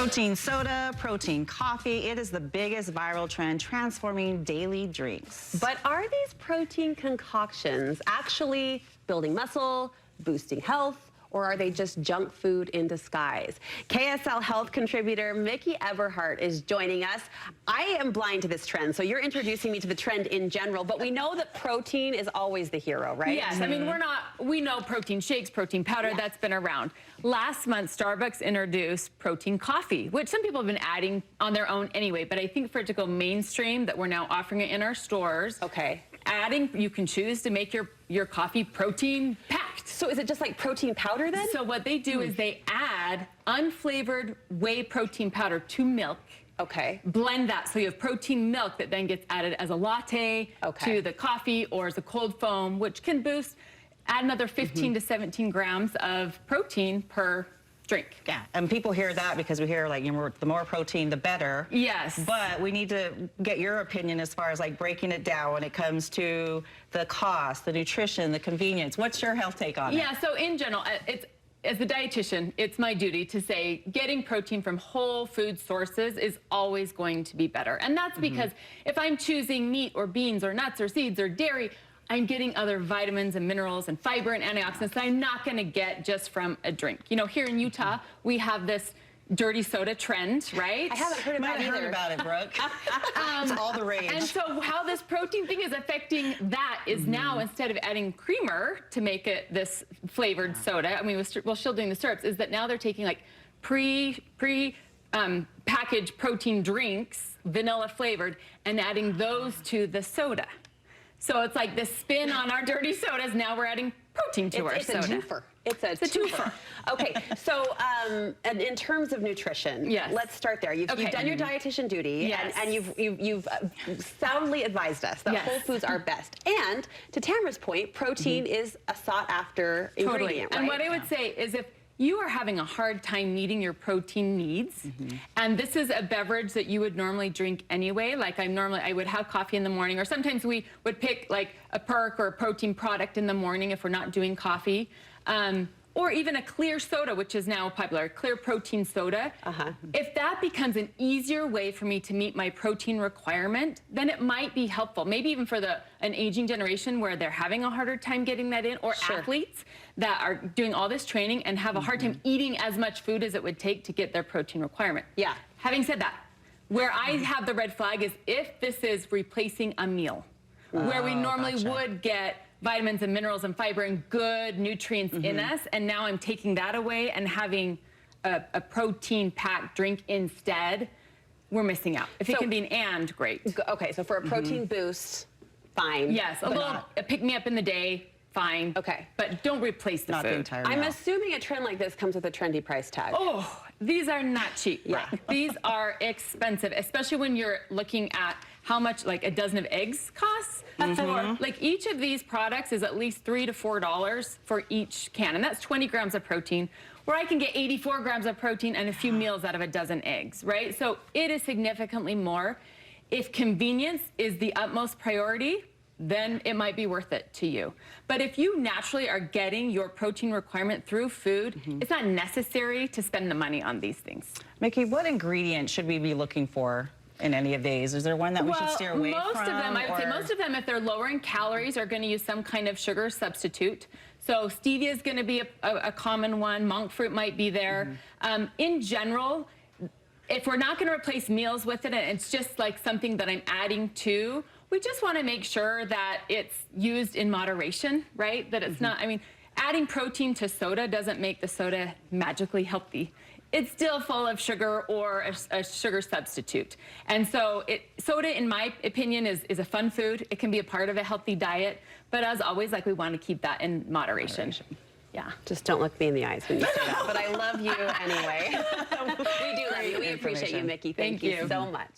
Protein soda, protein coffee, it is the biggest viral trend transforming daily drinks. But are these protein concoctions actually building muscle, boosting health, or are they just junk food in disguise? KSL Health contributor Miki Eberhardt is joining us. I am blind to this trend, so you're introducing me to the trend in general, but we know that protein is always the hero, right? Yes, I mean, we know protein shakes, protein powder, that's been around. Last month, Starbucks introduced protein coffee, which some people have been adding on their own anyway, but I think for it to go mainstream, that we're now offering it in our stores. Okay. You can choose to make your coffee protein packed. So is it just like protein powder then? So what they do is they add unflavored whey protein powder to milk. Okay. Blend that so you have protein milk that then gets added as a latte to the coffee or as a cold foam, which can add another 15 to 17 grams of protein per drink. Yeah, and people hear that because we hear like, the more protein, the better. Yes. But we need to get your opinion as far as like breaking it down when it comes to the cost, the nutrition, the convenience. What's your health take on it? Yeah, so in general, as a dietitian, it's my duty to say getting protein from whole food sources is always going to be better. And that's because if I'm choosing meat or beans or nuts or seeds or dairy, I'm getting other vitamins and minerals and fiber and antioxidants that I'm not going to get just from a drink. You know, here in Utah, we have this dirty soda trend, right? I haven't heard about it either. Heard about it, Brooke. It's all the rage. And so how this protein thing is affecting that is now, instead of adding creamer to make it this flavored soda, I mean, we're still doing the syrups, is that now they're taking like packaged protein drinks, vanilla flavored, and adding those to the soda. So it's like the spin on our dirty sodas. Now we're adding protein to our soda. It's a twofer. It's a twofer. Okay, so and in terms of nutrition, let's start there. You've done your dietitian duty, and you've soundly advised us that whole foods are best. And to Tamara's point, protein is a sought-after ingredient, right? And what I would say is if you are having a hard time meeting your protein needs, and this is a beverage that you would normally drink anyway, like I would have coffee in the morning, or sometimes we would pick like a perk or a protein product in the morning if we're not doing coffee, or even a clear soda, which is now popular, clear protein soda. If that becomes an easier way for me to meet my protein requirement, then it might be helpful. Maybe even for an aging generation where they're having a harder time getting that in, or athletes that are doing all this training and have a hard time eating as much food as it would take to get their protein requirement. Yeah. Having said that, where I have the red flag is if this is replacing a meal, where we normally would get vitamins and minerals and fiber and good nutrients in us, and now I'm taking that away and having a protein-packed drink instead, we're missing out. If it can be an and, great. Okay, so for a protein boost, fine. Yes, a little pick-me-up in the day, fine. Okay. But don't replace the food. I'm assuming a trend like this comes with a trendy price tag. Oh, these are not cheap. Yeah. These are expensive, especially when you're looking at how much like a dozen of eggs costs. Like each of these products is at least $3 to $4 for each can, and that's 20 grams of protein, where I can get 84 grams of protein and a few meals out of a dozen eggs, right? So it is significantly more. If convenience is the utmost priority, then it might be worth it to you. But if you naturally are getting your protein requirement through food, it's not necessary to spend the money on these things. Miki, what ingredient should we be looking for in any of these? Is there one that we should steer away from? Most of them, I would say most of them, if they're lower in calories, are going to use some kind of sugar substitute. So stevia is going to be a common one. Monk fruit might be there. In general, if we're not going to replace meals with it, and it's just like something that I'm adding to, we just want to make sure that it's used in moderation, right? That it's not, I mean, adding protein to soda doesn't make the soda magically healthy. It's still full of sugar or a sugar substitute. And so soda, in my opinion, is a fun food. It can be a part of a healthy diet. But as always, like, we want to keep that in moderation. Yeah. Just don't look me in the eyes when you say that. But I love you anyway. We do love you. We appreciate you, Miki. Thank you so much.